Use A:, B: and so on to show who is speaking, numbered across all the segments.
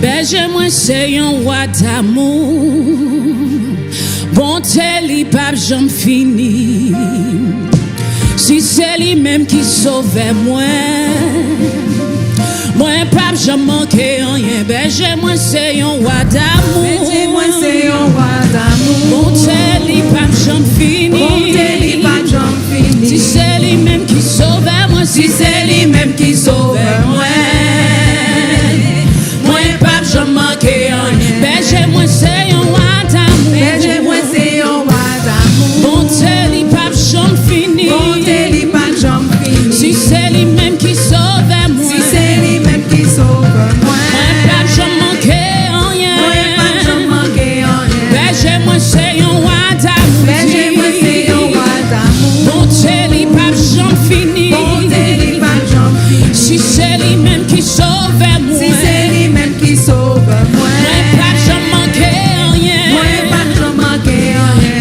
A: Berger moi c'est un roi d'amour. Bonté li pas jamais fini. Si c'est lui même qui sauve moi, moi pas jamais manqué rien. Berger moi c'est un roi d'amour.
B: Berger moi c'est un roi d'amour.
A: Bonté li pas jamais fini.
B: Bonté li pas jamais fini.
A: Si c'est lui même qui sauve moi,
B: si c'est lui même qui sauve moi.
A: Berger moi c'est un roi d'amour.
B: Berger moi c'est un roi d'amour.
A: Bonté li pas jamais fini.
B: Bonté li pas jamais fini.
A: Si c'est lui même qui sauve moi.
B: Si c'est lui même qui sauve moi.
A: Pas jamais manqué rien.
B: Pas jamais manqué rien.
A: Berger moi c'est un roi d'amour.
B: Berger moi c'est un roi d'amour.
A: Bonté li pas jamais fini.
B: Bonté li pas jamais fini.
A: Si c'est lui même qui sauve moi.
B: Si c'est lui même qui sauve moi.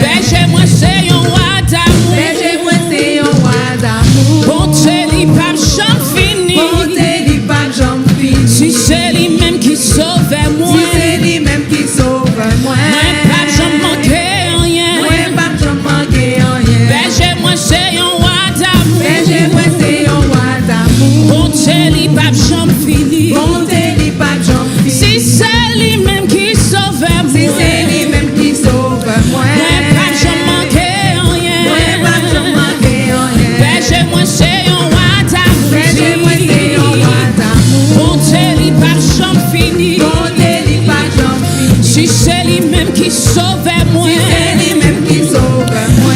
A: Berger moi c'est un roi d'amour.
B: Berger moi c'est un roi d'amour.
A: Bonté li pas jamais fini.
B: Bonté li pas jamais fini.
A: Si c'est lui même qui sauve moi.
B: Si c'est lui même qui sauve moi.
A: Pas jamais manqué rien.
B: Pas jamais manqué rien.
A: Berger moi c'est un roi d'amour.
B: Berger moi c'est un roi d'amour.
A: Bonté li pas jamais fini.
B: Bonté li pas jamais fini.
A: Si c'est lui même qui sauve moi.
B: Si c'est lui même qui sauve moi.
A: Pas jamais manqué rien.
B: Pas jamais manqué rien.
A: Berger moi c'est un roi d'amour.
B: Berger moi c'est un roi d'amour.
A: Bonté li pas jamais fini.
B: Bonté li pas jamais fini.
A: Si c'est lui même qui sauve moi.
B: Si c'est lui même qui sauve moi.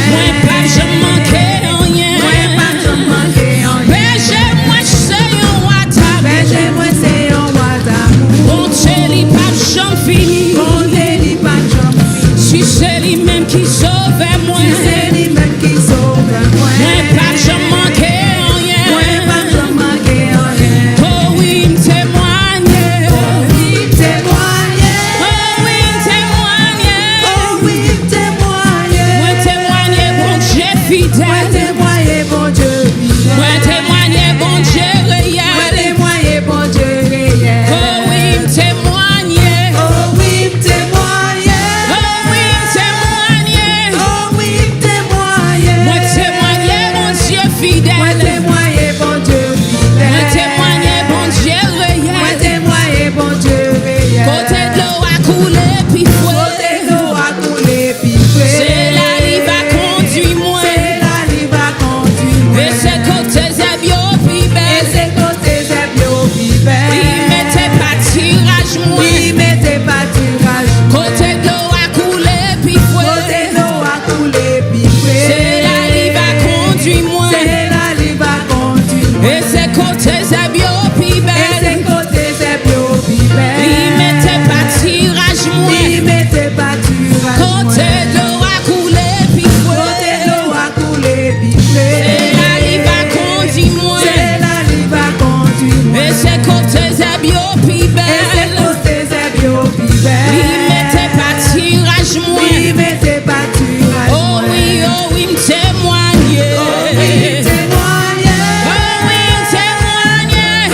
A: Pas jamais manqué rien.
B: Pas jamais manqué rien.
A: Berger moi c'est un roi d'amour.
B: Berger moi c'est un roi d'amour.
A: Bonté li pas jamais fini.
B: Bonté li pas jamais fini.
A: Si c'est lui même qui sauve moi.
B: Si c'est lui même qui sauve moi.
A: Pas jamais manqué rien.
B: Pas jamais manqué rien.
A: Oh oui, me témoigner.
B: Oh oui, témoigner.
A: Oh oui, témoigner.
B: Oh oui, témoigner.
A: Moi témoigner bon Dieu
B: Moi
A: fidèle.
B: témoigner bon Dieu fidèle.
A: Moi témoigner bon Dieu
B: Moi
A: réel.
B: témoigner bon Dieu réel.
A: Oh oui, me témoigner.
B: Oh oui, témoigner.
A: Oh oui, me témoigner.
B: Oh oui, témoigner.
A: Moi témoigner bon Dieu
B: Moi
A: fidèle.
B: témoigner bon Dieu fidèle.
A: Moi témoigner bon Dieu
B: Moi
A: réel.
B: témoigner bon Dieu réel.
A: Côté de l'eau a coulé puis
B: Côté
A: fouet.
B: d'eau a coulé puis fouet.
A: C'est la rive a conduit moi.
B: C'est la rive a conduit moi.
A: Et c'est côté Zébio puis
B: Et
A: belle.
B: c'est côté Zébio puis belle.
A: Il mettait pas tirage moi.
B: Il mettait pas tirage.
A: Côté de l'eau a coulé puis
B: Côté
A: fouet.
B: d'eau a coulé puis fouet.
A: C'est la rive a conduit moi.
B: C'est la rive a conduit moi.
A: Et c'est côté Zébio puis
B: Et
A: belle.
B: c'est côté Zébio puis belle.
A: Il mettait pas tirage moi.
B: Il mettait pas tirage.
A: Côté de l'eau a coulé puis
B: Côté
A: fouet.
B: d'eau a coulé puis fouet.
A: C'est la rive a conduit moi.
B: C'est la rive a conduit moi.
A: Et c'est côté Zébio puis
B: Et c'est
A: belle.
B: côté Zébio puis belle.
A: Il mettait pas tirage moi.
B: Il mettait pas tirage.
A: Oh oui, me témoigner.
B: Oh oui, témoigner.
A: Oh oui, témoigner.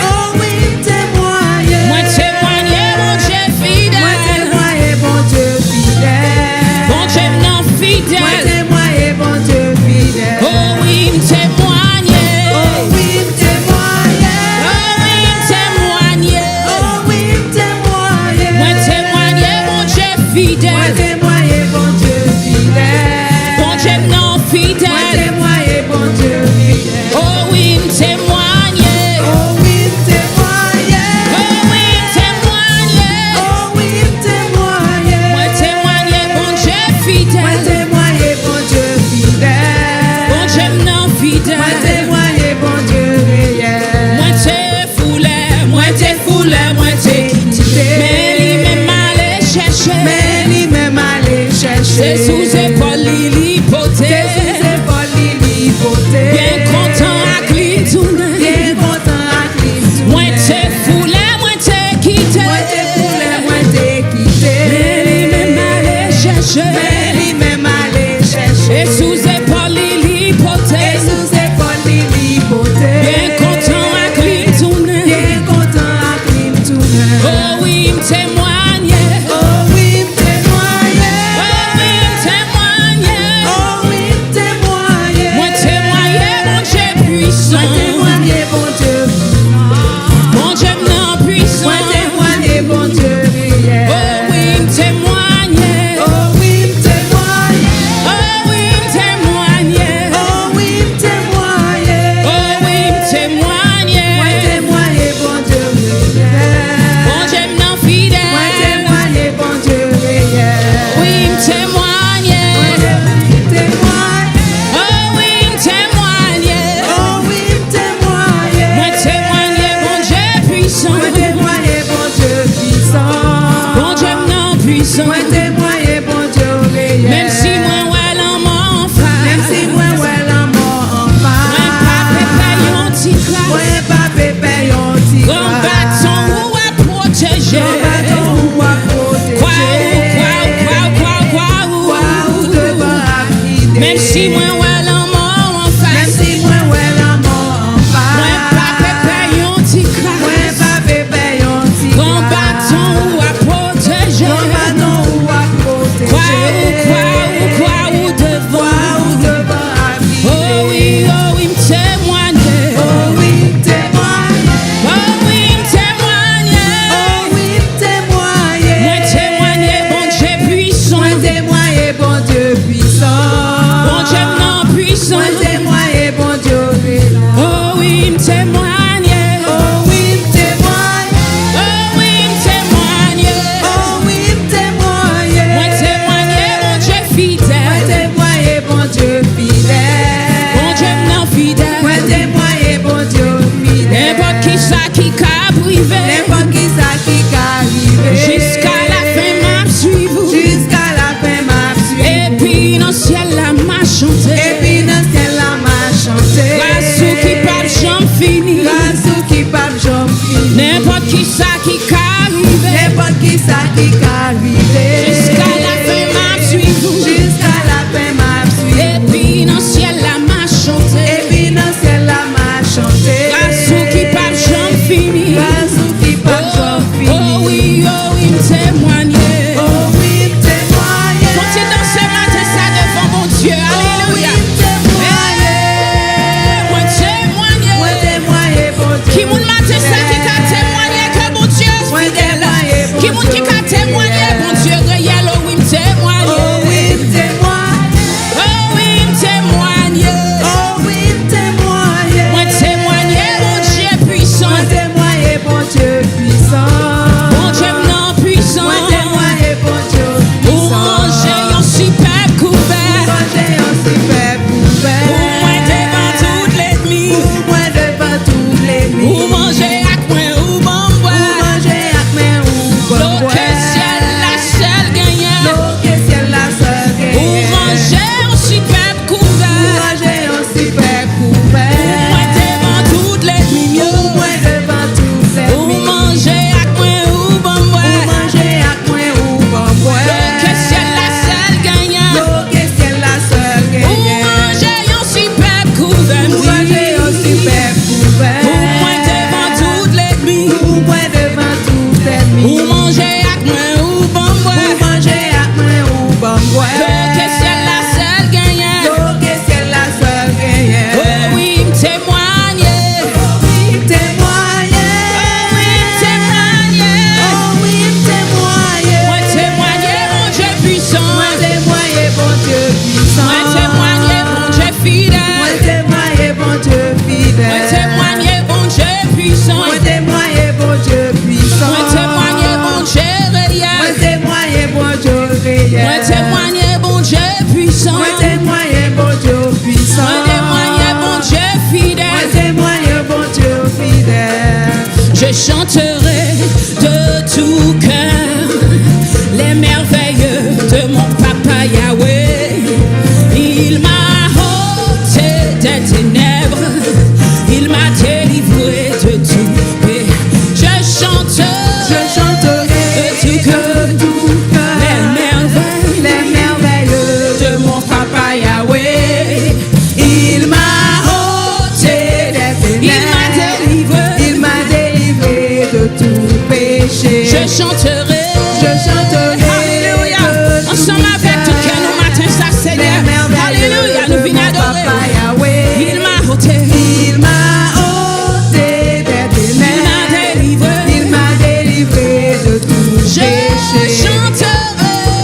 B: Oh oui, témoigner.
A: Moi témoigner mon Dieu
B: Moi
A: fidèle.
B: témoigner bon Dieu fidèle.
A: Bon Dieu non
B: Moi
A: fidèle.
B: témoigner bon Dieu fidèle.
A: Oh oui, me témoigner.
B: Oh oui, témoigner.
A: Oh oui, me témoigner.
B: Oh oui, témoigner.
A: Moi témoigner mon Dieu
B: Moi
A: fidèle.
B: témoigner bon Dieu fidèle.
A: Bon Dieu non
B: Moi
A: fidèle.
B: témoigner bon Dieu fidèle.
A: Oh oui, me témoigner.
B: Oh oui, témoigner.
A: Oh oui, me témoigner.
B: Oh oui, témoigner.
A: Moi témoigner bon Dieu
B: Moi
A: fidèle.
B: témoigner bon Dieu fidèle.
A: Bon Dieu non
B: Moi
A: fidèle.
B: témoigner bon Dieu réel.
A: Moi t'es foulé, moi t'es foulé, moi t'es quitté. Mais lui même allé chercher.
B: Mais lui même aller chercher.
A: C'est sous épaule l'hypothèse.
B: C'est sous épaule l'hypothèse.
A: Bien content à lui tourner.
B: Bien content à lui tourner.
A: Moi t'es foulé, moi t'es quitté.
B: Moi t'es foulé, moi t'es quitté.
A: Mais lui même allé chercher.
B: Mais lui même aller chercher.
A: Et sous épaule
B: Et
A: l'hypothèse.
B: sous épaule l'hypothèse.
A: Bien content à lui tourner.
B: Bien content à lui tourner.
A: Oh oui, me témoigner.
B: Oh oui, me témoigner.
A: Oh oui, me témoigner.
B: Oh oui, me témoigner.
A: Moi témoigner, mon Dieu puissant.
B: Moi témoigner, bon Dieu.
A: Mon Dieu non puissant.
B: Moi témoigner, bon Dieu.
A: Oh oui, me témoigner.
B: Oh oui, me témoigner.
A: Oh oui, me témoigner.
B: Oh oui, me témoigner.
A: Oh oui, me témoigner.
B: Moi témoigner, bon Dieu.
A: Mon Dieu non fidèle.
B: Moi témoigner, bon Dieu.
A: Oui, me témoigner. Oh oui, me témoigner.
B: Oh oui, me témoigner.
A: Moi témoigner, mon Dieu puissant.
B: Moi témoigner, bon Dieu puissant.
A: Mon Dieu non puissant.
B: Moi témoigner, bon Dieu réel.
A: Même si moi ouais l'en m'en
B: Même si moi ouais la mort en
A: moi pas pépé yon ti
B: moi
A: classe.
B: pas pépé yon ti
A: Gon bâton ou à protéger.
B: ou à protéger.
A: Même si moi ouais l'en m'en
B: Même
A: face.
B: si moi ouais la mort en
A: Moi pas pépé yon ti
B: moi
A: classe.
B: pas pépé yon ti
A: Gon bâton ou à protéger.
B: ou à protéger.
A: Quoi ou devant.
B: ou devant
A: Oh oui, me témoigner.
B: Oh oui, témoigner.
A: Oh oui, me témoigner.
B: Oh oui, témoigner.
A: Moi témoigner, bon Dieu puissant.
B: Moi témoigner, bon Dieu puissant.
A: Bon Dieu non puissant.
B: Moi témoigner, bon Dieu puissant.
A: Oh oui, me témoigner.
B: Oh oui, témoigner.
A: Oh oui, me témoigner.
B: Oh oui, témoigner.
A: Moi témoigner, mon Dieu
B: Moi
A: fidèle.
B: témoigner, bon Dieu fidèle.
A: Bon Dieu non fidèle.
B: Moi témoigner, bon Dieu fidèle.
A: N'importe qui ça qui qu'a privé.
B: N'importe qui ça qui arrive.
A: Jusqu'à la fin m'a suivi.
B: Jusqu'à la fin m'a suivi.
A: Et puis dans le ciel là m'a
B: Et
A: chanté.
B: puis dans ce ciel là m'a chanté.
A: Grâce au qui pas jamais fini.
B: Grâce au qui pas j'en fini.
A: N'importe qui ça qui qu'a arrivé.
B: N'importe qui ça qui arrive.
A: Jusqu'à la fin m'a suivi.
B: Jusqu'à la fin m'a suivi.
A: Et puis dans le ciel là m'a chanté.
B: Et puis dans ce ciel là m'a chanté.
A: Grâce au qui pas jamais fini.
B: Grâce au qui pas j'en fini.
A: Oh oui, me témoigner.
B: Oh oui, témoigner.
A: Faut-il danser matin ça devant mon Dieu. Alléluia. Moi témoigner.
B: Moi témoigner, bon Dieu.
A: Qui moun matin ça qui qu'a témoigné que mon Dieu
B: Moi
A: fidèle.
B: témoigner, bon
A: Qui moun qui qu'a
B: Dieu.
A: témoigné mon Dieu réel. Oh oui, me témoigner.
B: Oh oui, témoigner.
A: Oh oui, me témoigner.
B: Oh oui, témoigner.
A: Moi témoigner mon Dieu puissant.
B: Moi témoigner, bon Dieu puissant.
A: Mon Dieu non puissant.
B: Moi témoigner, bon Dieu
A: Pour
B: puissant.
A: manger un super couvert.
B: Manger un super couvert.
A: Pour moi devant toutes les nuits.
B: Pour moi devant tous les nuits.
A: Pour manger avec moi ou bon
B: Pour
A: boire.
B: manger avec moi ou bon
A: L'eau
B: boire.
A: que ciel la seule gagnant.
B: L'eau que ciel la seule
A: Pour
B: gagnant.
A: manger un super
B: Pour
A: couvert.
B: manger un super
A: Pour
B: couvert.
A: moi devant toutes les nuits.
B: Pour moi devant tous les
A: Pour
B: nuits.
A: manger avec moi ou bon
B: Pour
A: boire.
B: manger avec moi ou bon boire.
A: L'eau que ciel la seule gagnant.
B: L'eau que ciel la seule
A: Pour
B: gagnant.
A: manger un super couvert.
B: Pour manger un super couvert.
A: Pour moi devant toutes les nuits.
B: Pour moi devant toutes les nuits.
A: Pour manger avec moi ou bon boire.
B: Pour manger avec moi ou bon boire.
A: L'eau que ciel la seule gagnant.
B: L'eau que ciel la seule gagnant.
A: Oh oui, me témoigner.
B: Oh oui, témoigner.
A: Oh oui, me témoigner.
B: Oh oui, témoigner.
A: Moi témoigner, mon Dieu puissant.
B: Moi témoigner, bon Dieu puissant.
A: Moi témoigner, mon Dieu
B: Moi
A: fidèle.
B: témoigner, bon Dieu fidèle.
A: Moi témoigner, mon Dieu puissant.
B: Moi témoigner, bon Dieu puissant.
A: Moi témoigner, mon Dieu
B: Moi
A: réel.
B: témoigner, bon Dieu réel.
A: Moi témoigner, mon Dieu puissant.
B: Moi témoigner, bon Dieu puissant.
A: Moi témoigner, mon Dieu
B: Moi
A: fidèle.
B: témoigner, bon Dieu fidèle.
A: Je chanterai de tout cœur les merveilles de mon papa Yahweh. Il m'a ôté des ténèbres, il m'a délivré de tout péché. Je chanterai de tout cœur les merveilles de mon papa Yahweh.
B: Il m'a ôté des ténèbres.
A: Il m'a délivré
B: Il m'a délivré de
A: chanterai.
B: Alléluia.
A: Ensemble avec tout cœur, nous matin ça, Seigneur. Alléluia, nous venons adorer. Il m'a ôté.
B: Il m'a ôté des ténèbres. Il m'a délivré de tout
A: Je
B: péché.
A: chanterai.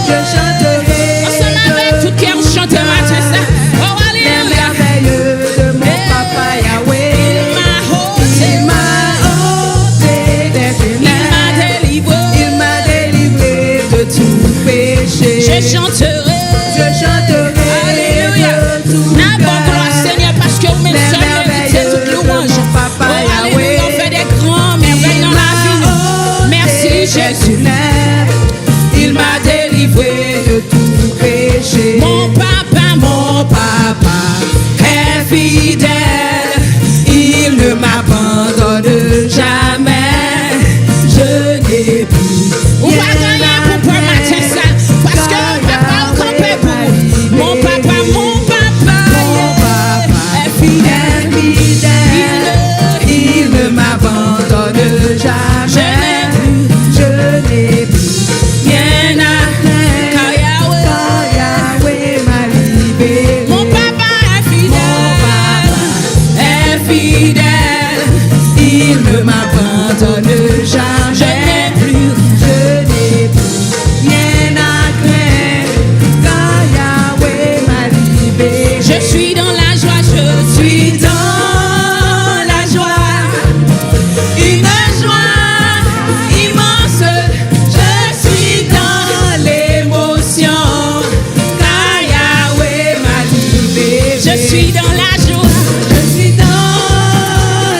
B: Je chanterai.
A: Ensemble avec tout cœur, on chante matin ça. Oh,
B: Les
A: alléluia.
B: merveilleux de mon papa Yahweh.
A: Il m'a ôté.
B: Il m'a ôté des
A: Il m'a
B: ténèbres.
A: délivré.
B: Il m'a délivré de tout péché.
A: Je chanterai.
B: Je chanterai.
A: Alléluia.
B: De tout
A: N'importe quoi,
B: cœur.
A: Seigneur, parce que vous m'avez seul mérité toute louange. Oh, alléluia, on fait des grands merveilles dans la vie. Merci, Jésus.
B: Il m'a délivré de tout péché.
A: Mon papa
B: est fidèle. Il ne m'abandonne jamais. Je n'ai plus.
A: on va gagner pour peu matin ça. Parce que papa, on campait pour vous. Mon papa est fidèle.
B: Il ne m'abandonne jamais. Je n'ai plus rien à craindre.
A: Car Yahweh,
B: Car Yahweh m'a libéré.
A: mon papa est
B: Fidèle, il ne m'abandonne jamais.
A: Je n'ai plus.
B: Rien à craindre. Car Yahweh m'a libéré.
A: Je suis dans la joie, je suis
B: Dans la joie, une joie immense. Je suis dans l'émotion. Car Yahweh m'a libéré.
A: Je suis dans la joie.
B: Je suis dans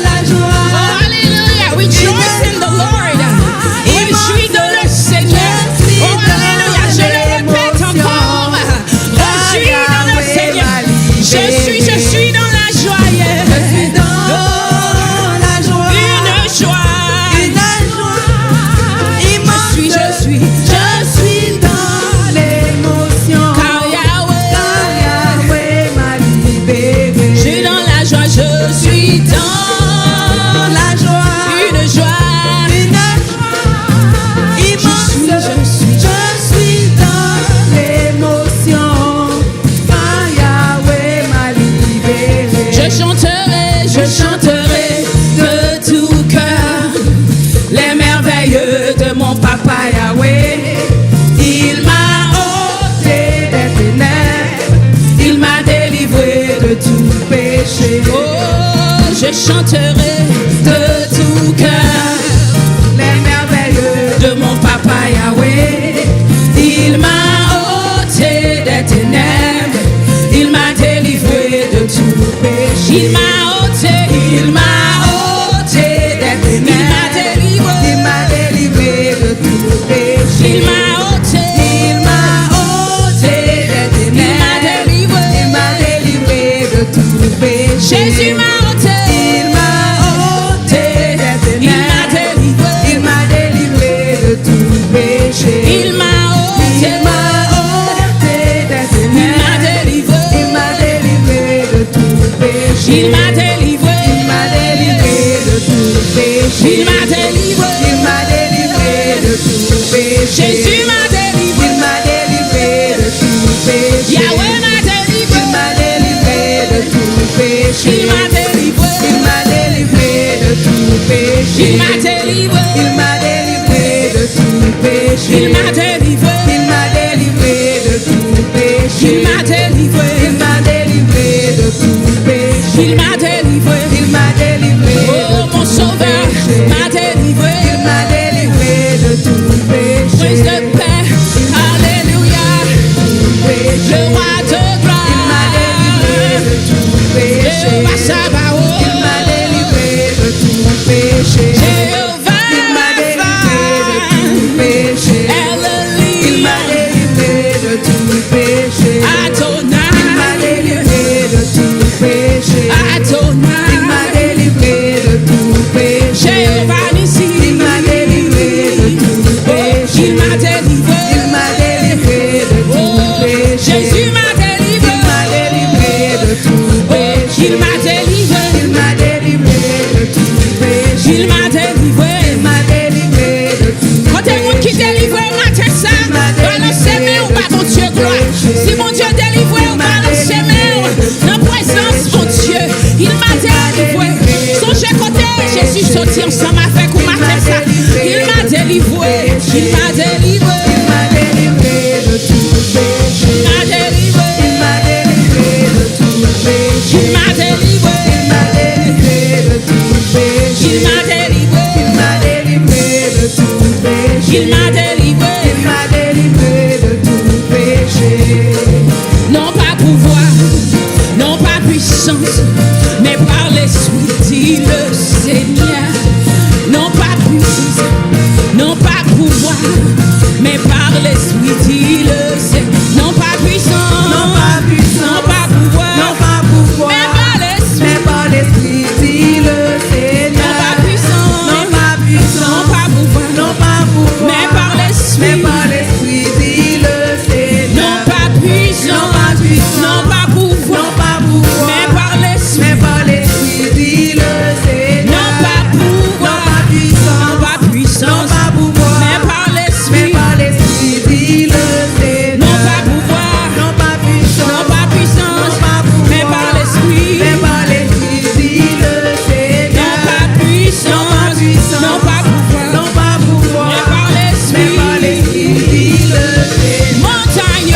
B: la
A: Oh,
B: joie.
A: alléluia. Rejoice in the Lord. Je suis dans le Seigneur. Oh, alléluia. Je le répète encore. Je suis dans le Seigneur. Je suis dans la joie. yeah.
B: Je suis dans la joie.
A: Une joie.
B: Immense.
A: Je suis.
B: Je suis dans l'émotion.
A: Car Yahweh.
B: Car Yahweh m'a libéré.
A: Je suis dans la joie. Je suis dans
B: la joie.
A: une joie.
B: Immense.
A: Je suis.
B: Je suis dans l'émotion. Car Yahweh m'a libéré.
A: Je chanterai de tout cœur
B: Les merveilleux de mon papa Yahweh. Il m'a ôté des ténèbres. Il m'a délivré de tout péché.
A: Oh, je chanterai
B: De tout cœur, les merveilleux de mon papa Yahweh. Il m'a ôté des ténèbres. Il m'a délivré de tout péché.
A: il m'a ôté.
B: Il m'a ôté des ténèbres. Il m'a délivré de tout péché.
A: Il m'a ôté.
B: Il m'a ôté des ténèbres. Il m'a délivré de tout péché.
A: Jésus m'a ôté.
B: Il m'a ôté des
A: Il m'a
B: ténèbres.
A: délivré.
B: Il m'a délivré de tout péché.
A: Il m'a ôté.
B: Il m'a ôté des
A: Il m'a
B: ténèbres.
A: délivré.
B: Il m'a délivré de tout péché.
A: Il m'a délivré.
B: Il m'a délivré de tout péché.
A: Il m'a délivré.
B: Il m'a délivré de tout péché.
A: Jésus m'a délivré.
B: Il m'a délivré de tout péché.
A: Yahweh m'a délivré.
B: Il m'a délivré de tout péché.
A: Il m'a délivré.
B: Il m'a délivré de tout péché.
A: Il m'a délivré.
B: Il m'a délivré de tout péché.
A: Il m'a délivré.
B: Il m'a délivré de tout péché.
A: Il m'a délivré.
B: Il m'a délivré de tout péché.
A: Il m'a délivré.
B: Il m'a délivré.
A: Oh, mon sauveur m'a délivré.
B: Il m'a délivré de tout péché.
A: Prince de paix. Alléluia. Le roi de
B: Il m'a délivré
A: gloire.
B: de tout péché.
A: Jéhovah Sabaoth.
B: Il m'a délivré de tout péché.
A: Jéhovah
B: Il m'a délivré de tout péché.
A: Hallelujah.
B: Il m'a délivré de tout péché. Non pas pouvoir, non pas puissance, mais par l'Esprit, dit le Seigneur. Non pas puissance, non pas pouvoir, mais par l'Esprit, dit le Seigneur. Non pas puissance, non pas pouvoir, mais par l'Esprit, dit le Seigneur. Non pas puissance, non pas pouvoir, mais par l'Esprit, dit le Seigneur. Non pas puissance, non pas pouvoir, mais par l'Esprit, dit le Seigneur. Non pas pouvoir, non pas puissance, mais par l'Esprit, dit le Seigneur. Non pas pouvoir, non pas puissance, mais par l'Esprit, dit le Seigneur. Non pas puissance, non pas pouvoir, mais par l'Esprit, dit le Seigneur. Montagne,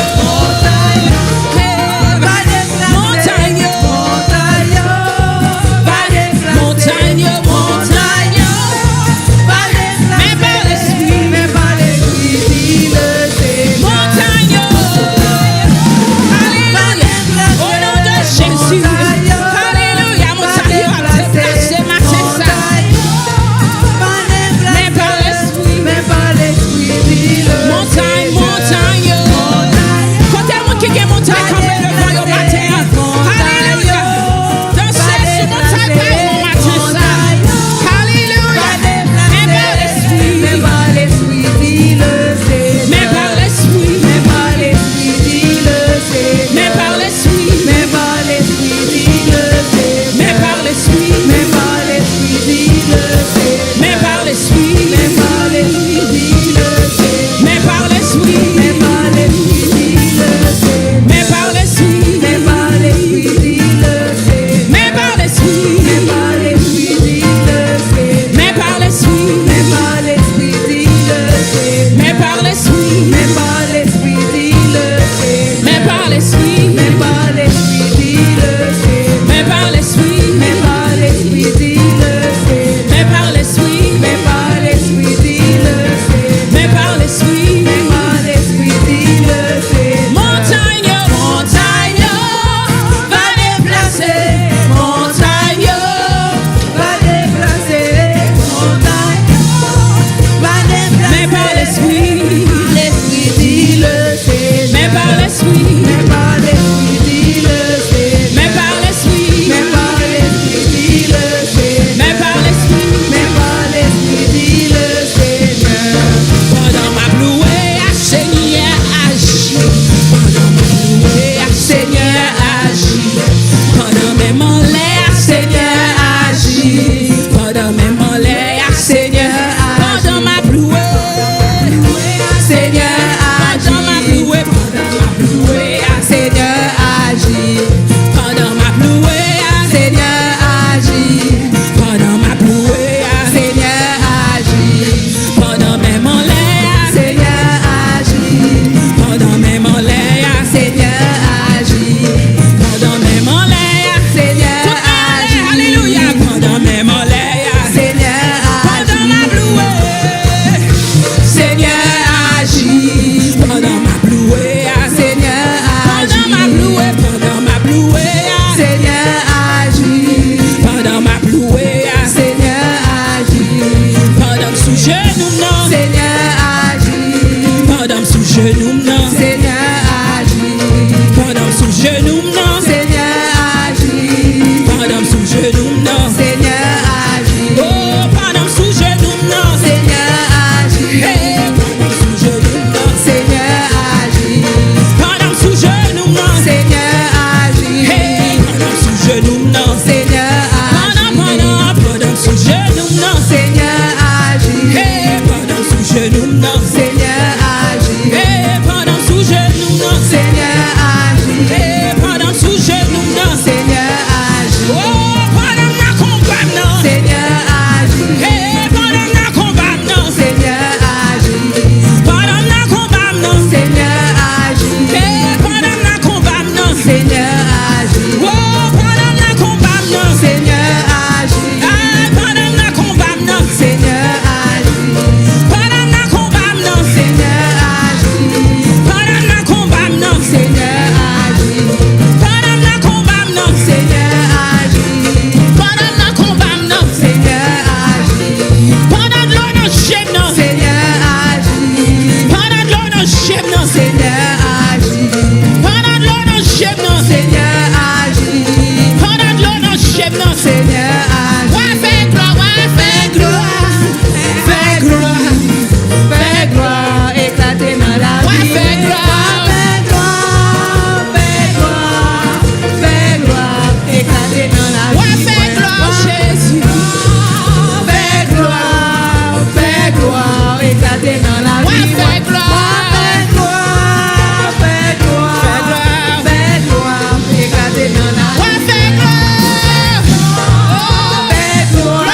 B: gloire, éclater dans la
A: Moi,
B: vie.
A: fais gloire.
B: Fais gloire, fais gloire,
A: Fais gloire.
B: fais gloire, éclater dans la
A: Moi,
B: vie.
A: fais gloire. Oh.
B: Fais gloire,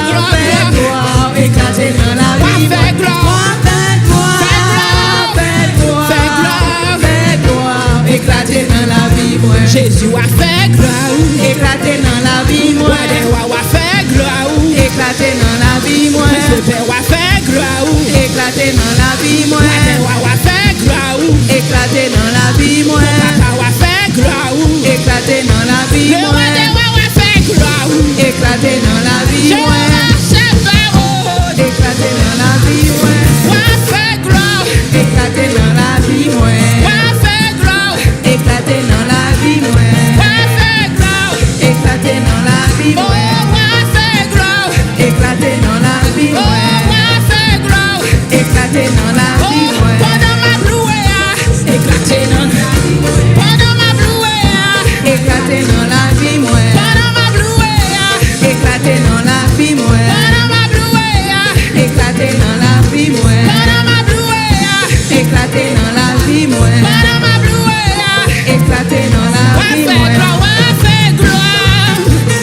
A: Gloire,
B: fais gloire, éclater dans la
A: Moi,
B: vie.
A: fais gloire.
B: Moi, fais gloire, fais gloire,
A: Fais gloire.
B: fais gloire, éclater dans la vie. Moi,
A: Jésus a fait gloire.
B: éclater dans la vie. Moi,
A: Wa fait gloire.
B: éclater dans la vie. Moi,
A: Le Père wa fait gloire.
B: éclater dans la vie. Moi,
A: Wa fait gloire.
B: éclater dans la vie. Moi,
A: Papa wa fait gloire.
B: éclater dans la vie.
A: Le
B: Moi,
A: roi wa fait gloire.
B: éclater dans la vie. Moi, éclater dans la vie. Moi,
A: Wa fait gloire.
B: éclater dans la vie. Moi,
A: Wa fait gloire.
B: éclater dans la vie. Moi,
A: Wa fait gloire.
B: éclater dans la vie.
A: Oh,
B: Moi,
A: wa fait gloire.
B: éclater dans la vie.
A: Oh,
B: Moi,
A: wa fait gloire.
B: éclater dans la
A: Oh,
B: vie. Moi,
A: pendant ma blouée, éclater dans la vie. Pendant ma blouée,
B: éclater dans la vie. Moi,
A: pendant ma blouée,
B: éclater dans la vie. Moi,
A: pendant ma blouée,
B: éclater dans la vie. Moi,
A: pendant ma blouée,
B: éclater dans la vie. Moi,
A: pendant ma blouée.
B: éclater dans la
A: Wa
B: vie.
A: fait
B: Moi,
A: gloire, wa fait gloire.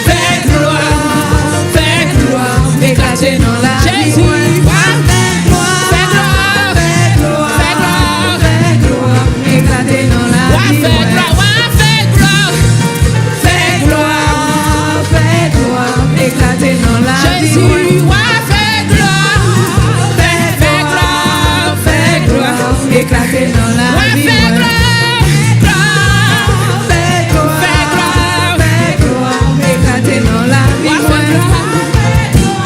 B: fais gloire, fais gloire, éclater dans la vie.
A: Jésus,
B: Moi,
A: wa
B: fais gloire,
A: fait gloire.
B: fais gloire,
A: Fais gloire.
B: fais gloire, éclater dans la
A: Wa
B: vie.
A: fait
B: Moi,
A: gloire, wa fait gloire.
B: fais gloire, fais gloire, éclater dans la vie.
A: Jésus,
B: Moi,
A: wa fait gloire.
B: fais gloire, fais gloire, éclater dans la
A: Wa
B: vie.
A: fait
B: Moi,
A: gloire, gloire.
B: fais gloire,
A: Fais gloire.
B: fais gloire, éclater dans la vie.
A: Wa
B: Moi,
A: fait gloire.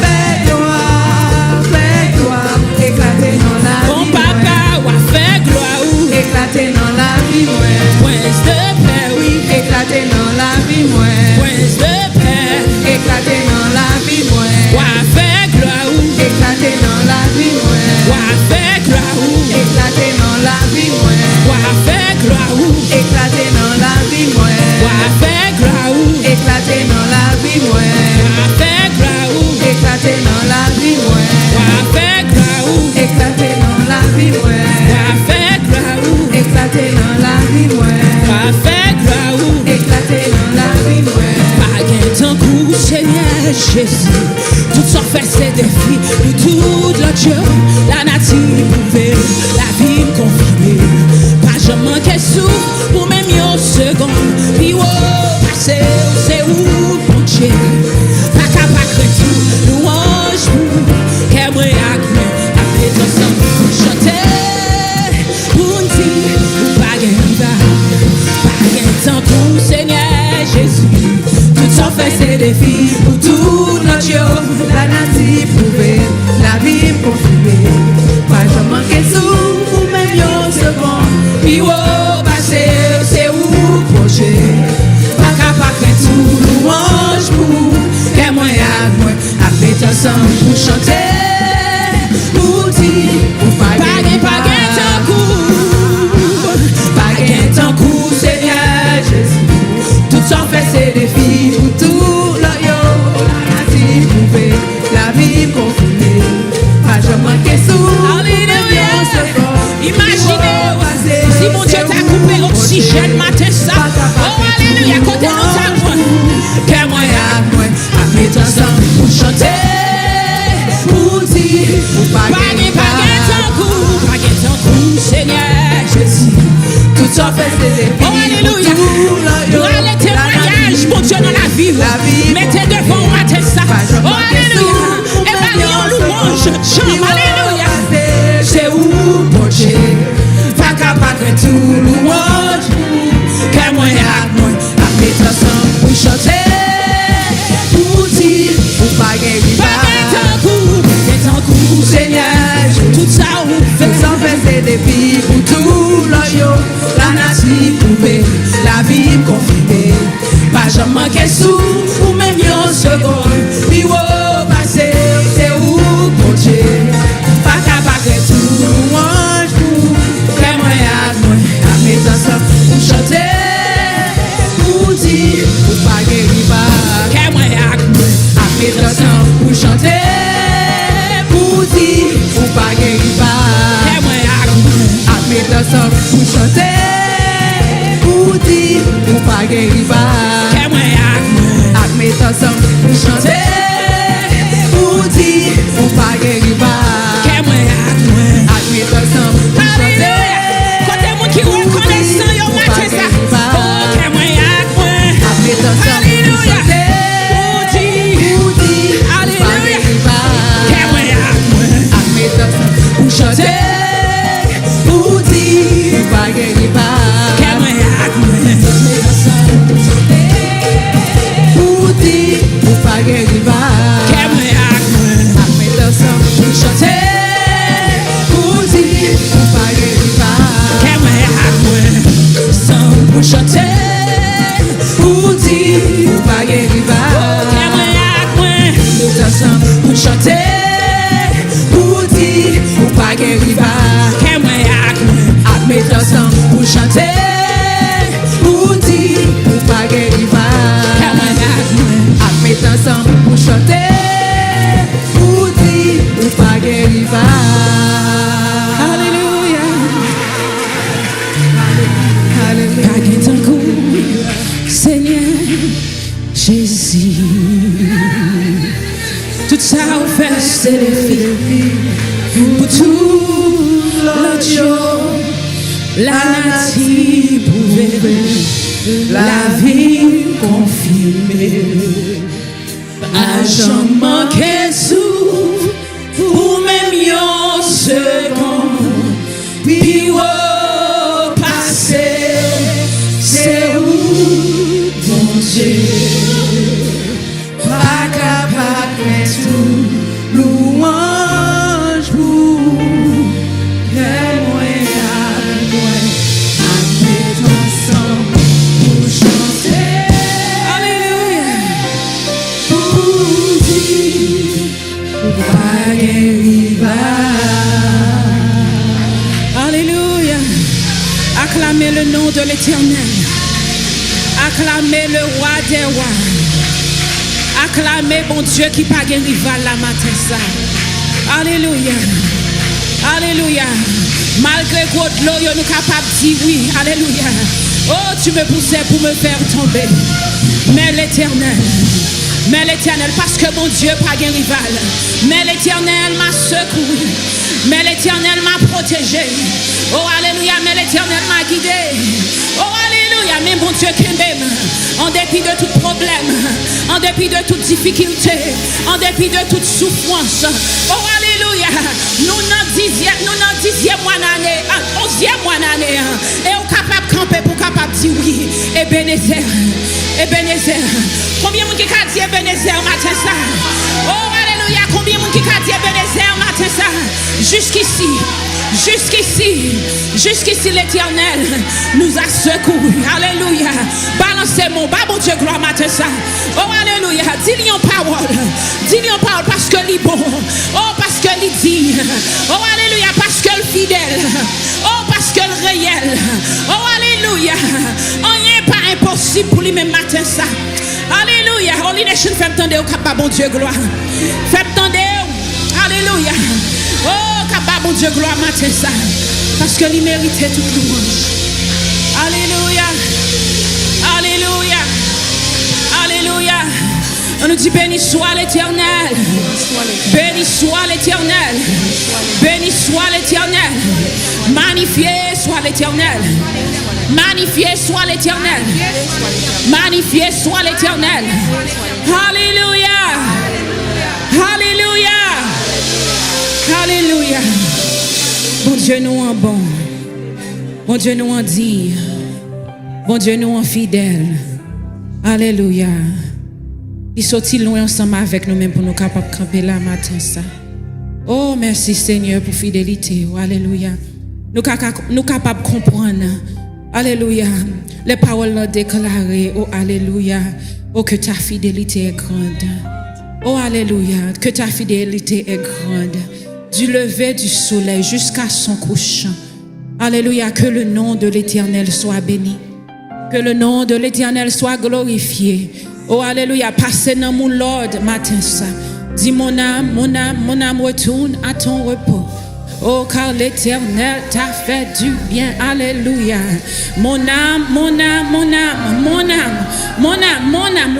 B: fais gloire, fais gloire, éclater dans la
A: Mon
B: vie.
A: papa, wa fait gloire.
B: Éclater dans la vie. Moi,
A: Prince de paix, oui.
B: éclater dans la vie. Moi,
A: Prince de paix.
B: éclater dans la vie. Moi,
A: Wa fait gloire.
B: éclater dans la vie. Moi,
A: Wa fait gloire.
B: éclater dans la vie. Moi,
A: Wa fait gloire.
B: éclater dans la vie. Moi,
A: Wa fait gloire.
B: éclater dans la vie. Moi,
A: Wa fait gloire.
B: éclater dans la vie. Moi,
A: Wa fait gloire.
B: éclater dans la vie. Moi,
A: Wa fait gloire.
B: éclater dans la vie. Moi,
A: Wa fait gloire.
B: éclater dans la vie. Moi,
A: Pas gain d'un coup, Seigneur Jésus. Tout ça fait ses défis, nous tout le Dieu. La nature pouvait, la vie me confirmer. Pas jamais manquer souffle pour même une seconde. Puis oh, passer, c'est où mon Dieu. Pas capable de tout, louange pour. Qu'est-ce que moi, après tout ça, pour chanter. Pour dire, pas gain d'un coup, Seigneur Jésus. Tout ça fait ses défis pour tout notre Dieu.
B: la nature pouvait, la vie me confirmer. Pas jamais manquer sous pour même une seconde.
A: Puis oh, passer, c'est où projet.
B: Pas capable de tout louange pour.
A: Qu'est-ce moi
B: Après tout ça, pour chanter, pour dire, pour pas gagner,
A: pas gain d'un coup.
B: pas gagner tant coup, Seigneur Jésus. Tout ça fait ses défis pour tout l'oyo. La nature pouvait, la vie me confirmer. Pas jamais manquer sous.
A: Alléluia. Imaginez, si mon Dieu t'a coupé l'oxygène matin ça. Oh, alléluia, côté nous t'a quoi. Qu'est-ce moi
B: Après tout ça, pour chanter, pour dire, pour pas gagner,
A: pas gain d'un coup, Seigneur Jésus.
B: tout ça fait ses défis.
A: Oh, alléluia. Pour aller témoignage, mon Dieu, dans la vie. Mettez devant moi matin ça. Oh, alléluia. Et pas en louange, chante, alléluia.
B: C'est où, mon Dieu, pas capable de tout louange. Qu'est-ce moi, après tout ça, pour chanter, pour dire, pour pas gagner,
A: Pas gain d'un coup,
B: Seigneur,
A: tout ça ou fait.
B: sans faire ses défis pour tout l'oyo. La nature pouvait, la vie me confirmer. Pas jamais manquer sous, ou même une seconde. Puis oh, passer, c'est où, mon Dieu. Pas capable de tout louange pour. Qu'est-ce moi, après manifester les filles pour tout le jour. La nature pouvait la vie confirmer. À jamais manquer sous pour même yon second. Puis au passé, c'est où mon Dieu? Pas capable de tout louange pour les moyens à ensemble pour chanter. Alléluia. Pour dire pas rival. Alléluia. Acclamez le nom de l'Éternel. Acclamez le roi des rois. Acclamez bon Dieu qui pas de rival la matin ça. Alléluia. Alléluia. Malgré quoi de l'eau, nous sommes capables de dire oui. Alléluia. Oh, tu me poussais pour me faire tomber. Mais l'Éternel, parce que mon Dieu pas de rival. Mais l'Éternel m'a secouru. Mais l'Éternel m'a protégé. Oh, alléluia. Mais l'Éternel m'a guidé. Oh, alléluia. Mais mon Dieu qui m'aime. En dépit de tout problème. En dépit de toute difficulté. En dépit de toute souffrance. Oh, alléluia. Nous n'en dixième mois d'année. 11e mois d'année. Et on est capable de camper pour capable de dire oui. Ebenezer. Ebenezer. Combien de gens qui ont dit Ebenezer matin ça? Oh, alléluia. Combien de gens qui ont dit Ebenezer matin ça? Jusqu'ici l'Éternel nous a secourus. Alléluia. Balancez mon bas, mon Dieu, gloire matin ça. Oh, alléluia. Dis-lui en parole. Dis-lui en parole parce que l'est bon. Oh, parce que l'est dit. Oh, alléluia. Parce que le fidèle. Oh, parce que le réel. Oh, alléluia. Rien n'est pas impossible pour lui même matin ça. Alléluia. Holy Nation, fais m'tendre au capable, mon Dieu, gloire. Fais m'tendre. Alléluia. Oh, capable, mon Dieu, gloire matin ça. Parce que lui méritait toute louange. Alléluia. Alléluia. Alléluia. On nous dit béni soit l'Éternel. Béni soit l'Éternel. Béni soit l'Éternel. Magnifié soit l'Éternel. Magnifié soit l'Éternel. Magnifié soit l'Éternel. Alléluia. Alléluia. Alléluia. Bon Dieu nous en bon. Bon Dieu nous en digne. Bon Dieu nous en fidèle. Alléluia. Il sortit loin ensemble avec nous-mêmes pour nous capables de camper là matin ça. Oh, merci Seigneur pour fidélité. Oh, alléluia. Nous capables de comprendre. Alléluia. Les paroles nous déclarées. Oh, alléluia. Oh, que ta fidélité est grande. Oh, alléluia. Que ta fidélité est grande. Du lever du soleil jusqu'à son couchant. Alléluia. Que le nom de l'Éternel soit béni. Que le nom de l'Éternel soit glorifié. Oh, alléluia. Passez dans mon Lord matin ça. Dis mon âme retourne à ton repos. Oh, car l'Éternel t'a fait du bien. Alléluia. Mon âme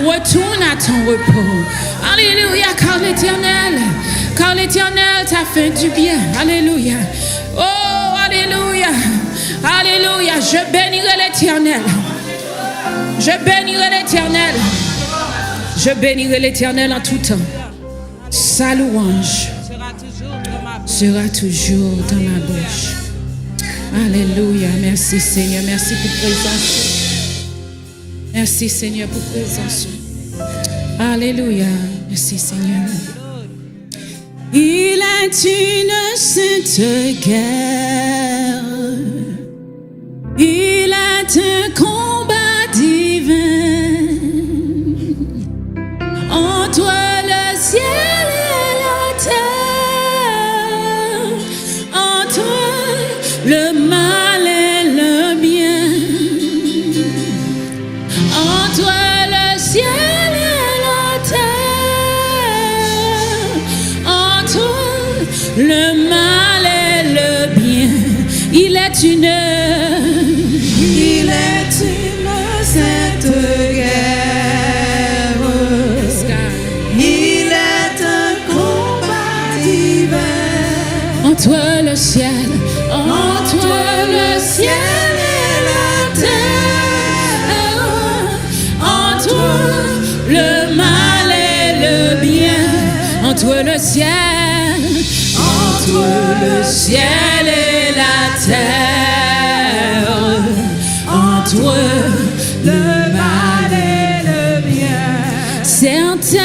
B: retourne à ton repos. Alléluia. Car l'Éternel t'a fait du bien. Alléluia. Oh, alléluia. Alléluia. Je bénirai l'Éternel. Je bénirai l'Éternel. Je bénirai l'Éternel en tout temps. Sa louange sera toujours dans ma bouche. Alléluia. Merci Seigneur. Merci pour présence. Merci Seigneur pour présence. Alléluia. Merci Seigneur. Il est une sainte guerre. Il est un combat divin entre le ciel et la terre, entre le mal et le bien, entre le ciel et la terre, entre le mal et le bien. Il est une sainte guerre. Il est un combat
A: entre le ciel et la terre, entre le mal et le bien, entre le ciel et la terre, entre le mal et le bien. Certaine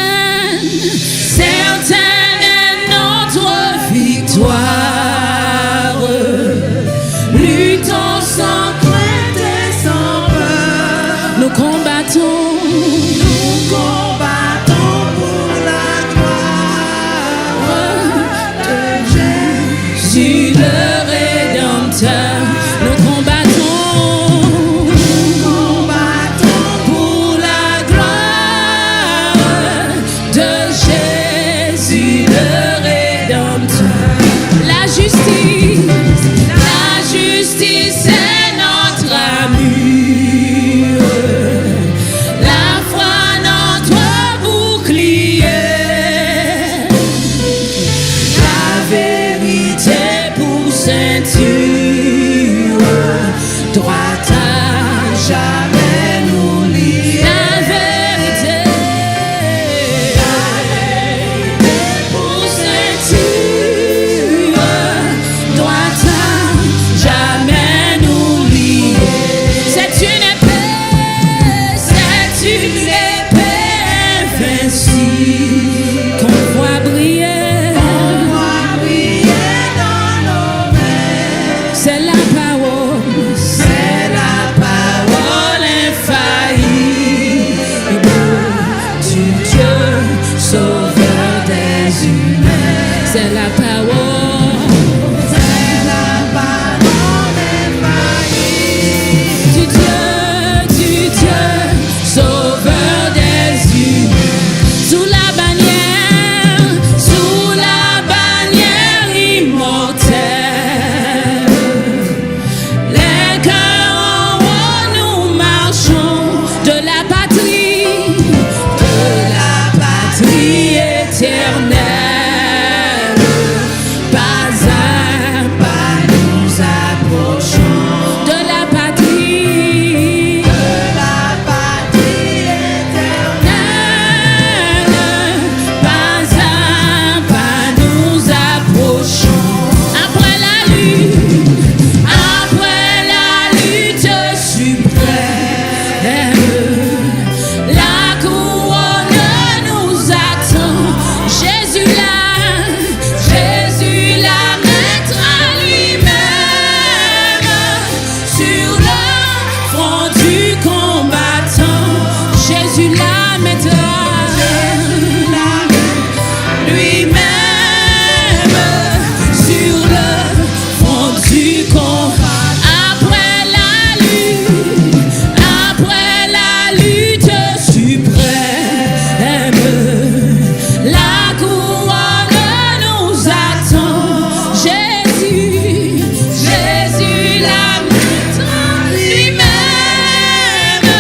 A: est notre victoire, luttons sans crainte et sans peur, nous combattons pour la gloire de Jésus le Rédempteur. Nous combattons pour la gloire de Jésus le Rédempteur. La justice est notre armure, la foi notre bouclier, la vérité pour ceinture, droite à jamais nous lier. La vérité pour ceinture, droite à jamais nous lier. C'est une épée invincible qu'on voit briller dans nos mains. C'est la parole infaillible du Dieu sauveur des humains. C'est la parole infaillible du Dieu sauveur des humains. Sous la bannière immortelle, les cœurs en haut nous marchons de la patrie éternelle. Pas à pas nous approchons de la patrie éternelle. Pas à pas nous approchons. Après la lutte suprême, la couronne nous attend. Jésus la mettra lui-même sur le front du combattant. Jésus la mettra lui-même sur le front du combat. Après la lutte suprême, la couronne nous attend. Jésus la mettra lui-même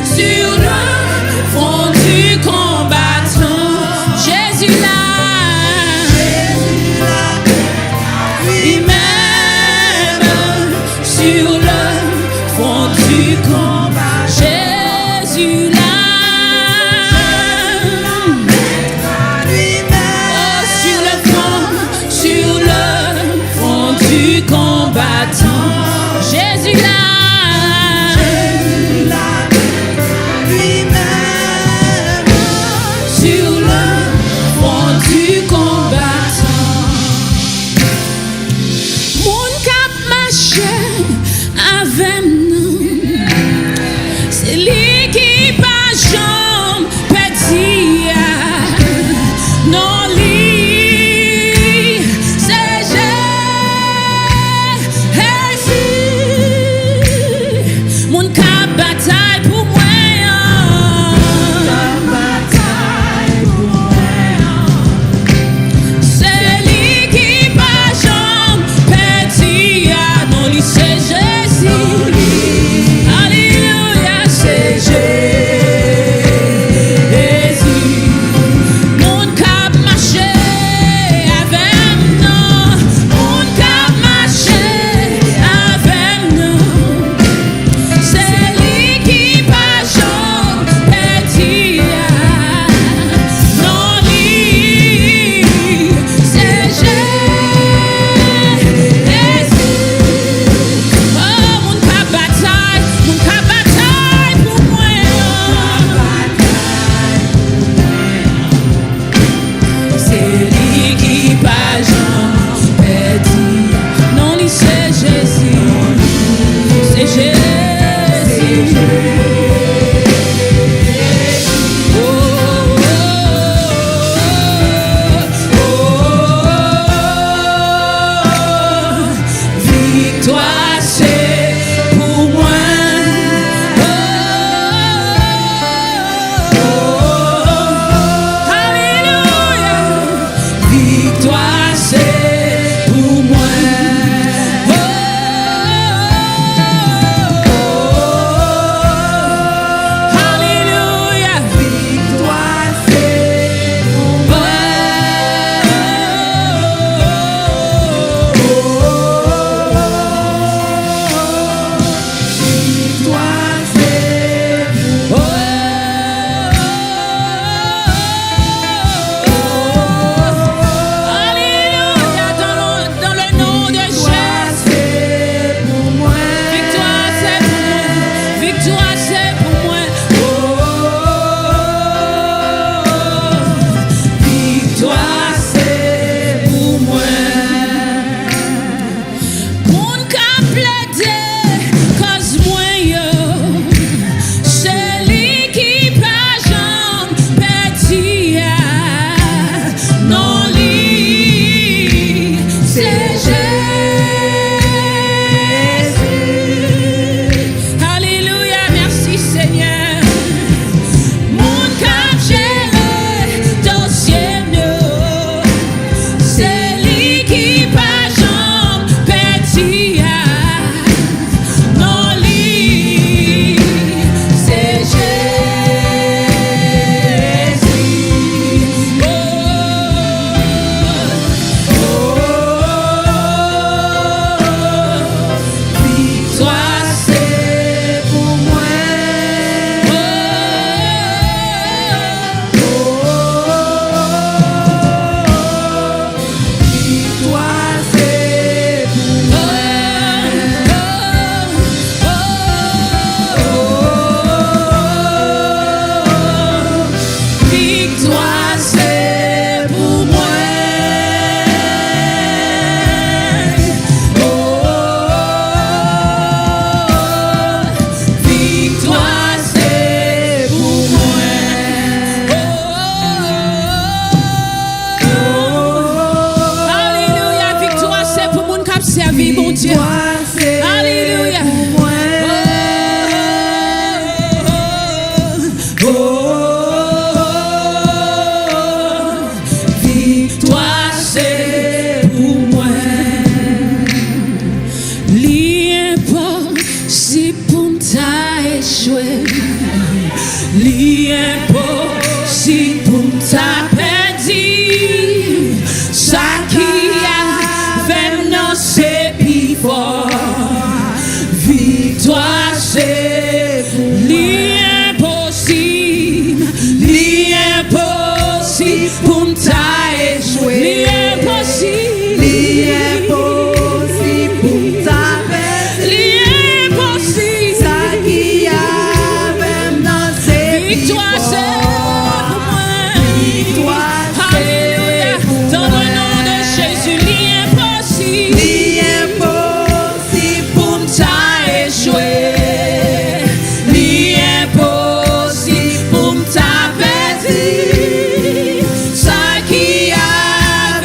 A: sur le front du combattant. Jésus la lui-même sur le front du combat. Jésus la sur le front du combattant. Jésus la lui-même sur le front du combattant. Moun kap marché avec nous, c'est lui qui pas jambe petit. Non lui, c'est Jésus. Dieu. Alléluia. Victoire c'est pour moi. L'impossible pour t'a échoué. L'impossible pour t'a perdu. Ça qui a fait non c'est plus fort. Victoire c'est l'impossible. L'impossible pour t'a échoué. L'impossible.
B: L'impossible pour ta paix.
A: L'impossible.
B: Ça qui a même dans ses
A: Victoire c'est pour moi.
B: Victoire
A: Alléluia. Dans le nom de Jésus, l'impossible.
B: l'impossible
A: Pour t'a échoué. L'impossible pour t'a perdu. Ça qui a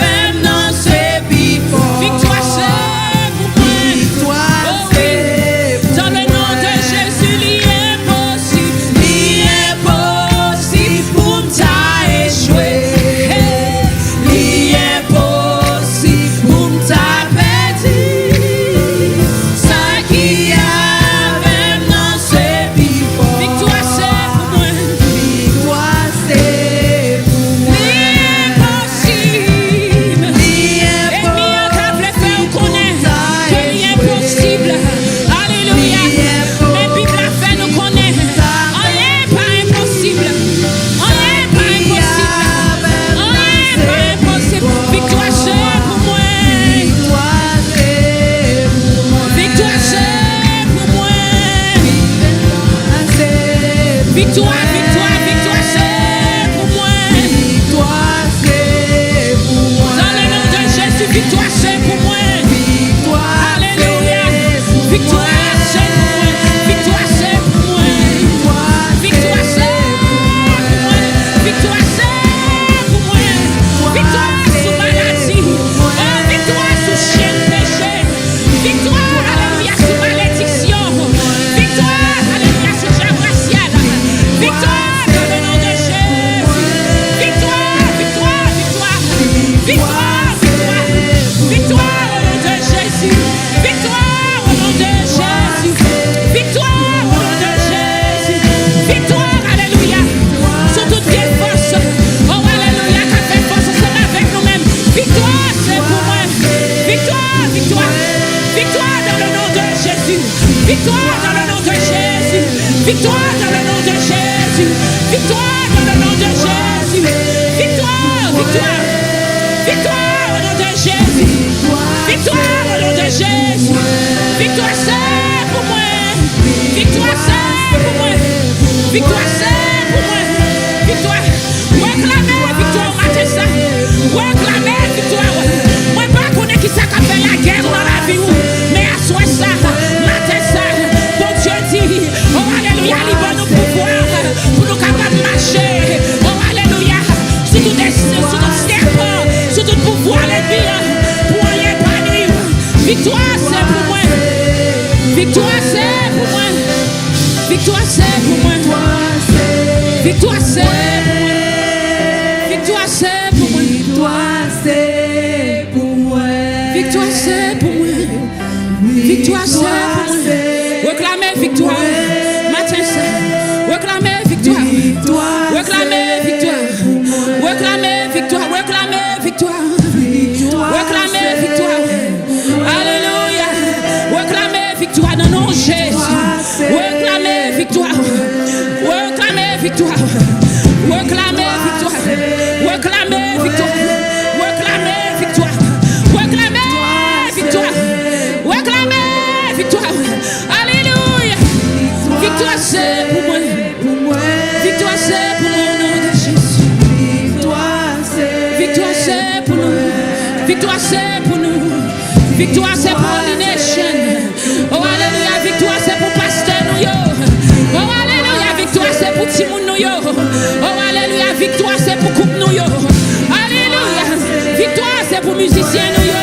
A: même non c'est plus fort. Victoire c'est pour moi.
B: Victoire
A: Oh oui.
B: c'est pour
A: Dans le nom de Jésus, l'impossible. L'impossible pour t'a échoué. L'impossible pour t'a perdu. Ça qui a même non c'est plus fort. Victoire c'est pour moi.
B: Victoire c'est pour moi.
A: L'impossible. Ennemi en cap le fait on connaît que l'impossible. Alléluia. Mais Bible a fait nous connaît. Rien pas impossible. Rien pas impossible. Rien pas impossible. Victoire c'est pour moi.
B: Victoire c'est pour moi.
A: Victoire c'est pour moi. Victoire, victoire, victoire c'est pour moi.
B: Victoire c'est pour moi.
A: Dans le nom de Jésus, victoire c'est pour moi.
B: Victoire
A: Alléluia. Victoire c'est pour moi. Victoire c'est pour moi. Victoire c'est pour moi. Victoire c'est pour moi. Victoire sous maladie. Oh, victoire sous chien de péché. Victoire, alléluia, sous malédiction. Victoire, alléluia, sous jambe raciale. Victoire dans le nom de Jésus. Victoire, victoire, victoire. Victoire, victoire. Victoire au nom de Jésus. Victoire au nom de Jésus. Victoire au nom de Jésus. Victoire, alléluia. Sur toute vieille force. Oh, alléluia, qu'a fait force ensemble avec nous-mêmes. Victoire, c'est pour moi. Victoire, victoire. Victoire dans le nom de Jésus. Victoire dans le nom de Jésus. Victoire dans le nom de Jésus. Victoire dans le nom de Jésus. Victoire, victoire. Victoire au nom de Jésus. Victoire au nom de Jésus. Victoire c'est pour moi. Victoire c'est pour moi. Victoire c'est pour moi. Victoire. Réclamez victoire au matin ça. Réclamez victoire. Moi pas connaître qui ça qui fait la guerre dans la vie. Mais à soi ça. Matin ça. Bon Dieu dit. Oh alléluia. Il va nous pouvoir. Pour nous capables de marcher. Oh alléluia. Sous tout serpent. Sous tout pouvoir l'ennemi. Pour rien pas nuire. Victoire c'est pour moi. Victoire c'est pour moi. Victoire c'est pour moi. Victoire c'est pour moi. Victoire c'est pour moi.
B: Victoire c'est pour moi.
A: Victoire c'est pour moi. Victoire c'est pour moi. Réclamez victoire. Matin c'est. Réclamez victoire. Réclamez victoire. Réclamez victoire. Réclamez victoire. Réclamez victoire. Alléluia. Réclamez victoire dans nos Jésus. Réclamez victoire. Réclamez victoire. Réclamez victoire. Réclamez victoire. Réclamez victoire. Réclamez victoire. Réclamez victoire. Alléluia. Victoire c'est pour moi. Victoire c'est pour nous au nom de Jésus. Victoire c'est pour nous. Victoire c'est pour nous. Victoire c'est pour les nations. Oh alléluia. Victoire c'est pour pasteur nous yo. Oh alléluia. Victoire c'est pour Timoun nous yo. Oh alléluia. Victoire c'est pour coupe nous yo. Alléluia. Victoire c'est pour musiciens nous yo.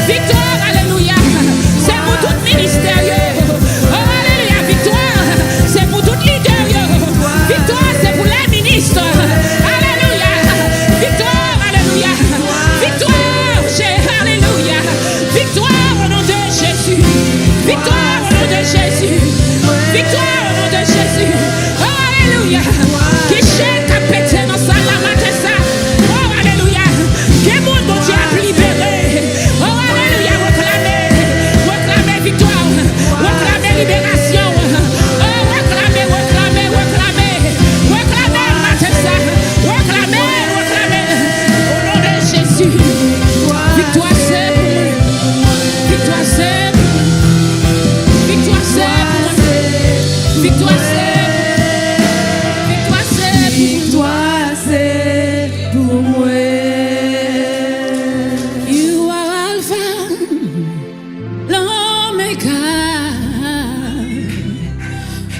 A: Victoire alléluia.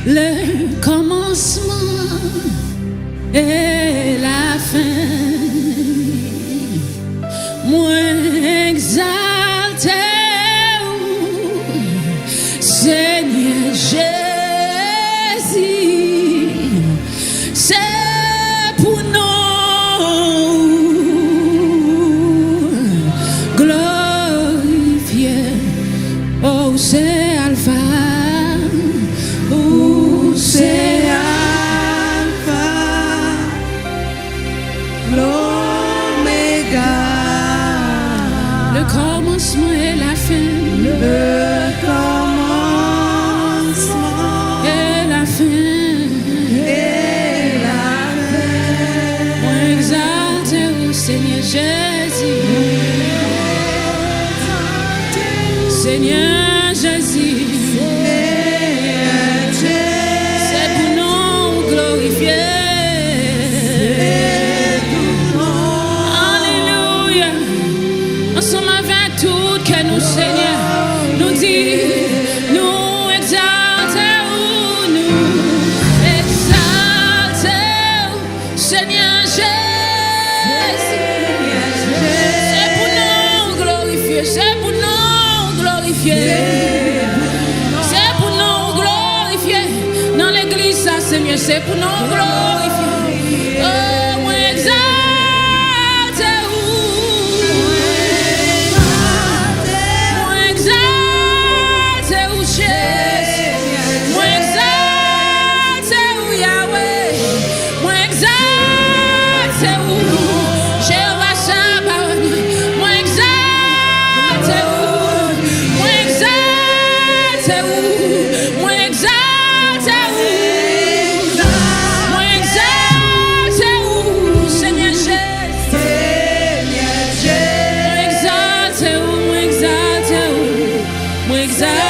B: le commencement et la fin. Moi exalté, Seigneur Jésus, c'est pour nous glorifier. Oh, c'est Alpha, oh, c'est
C: Alpha, l'Oméga,
B: le commencement et la fin.
C: le commencement
B: Et la fin,
C: et la
B: moi exalté au Seigneur Jésus, Seigneur Jésus, c'est pour nous glorifier. Alléluia, ensemble avec tout que nous Seigneur, nous dit, nous exalter nous exalter Seigneur Jésus, c'est pour nous glorifier, c'est pour nous glorifier, c'est pour nous glorifier dans l'église, ça Seigneur, c'est pour nous glorifier. Oh, moi exalter moi exalter Jésus, moi exalter Yahweh, moi exalter Jéhovah Shabbat, moi exalter, moi exalter, moi exalter, moi exalter Seigneur Jésus, moi exalter, moi exalter, moi exalter.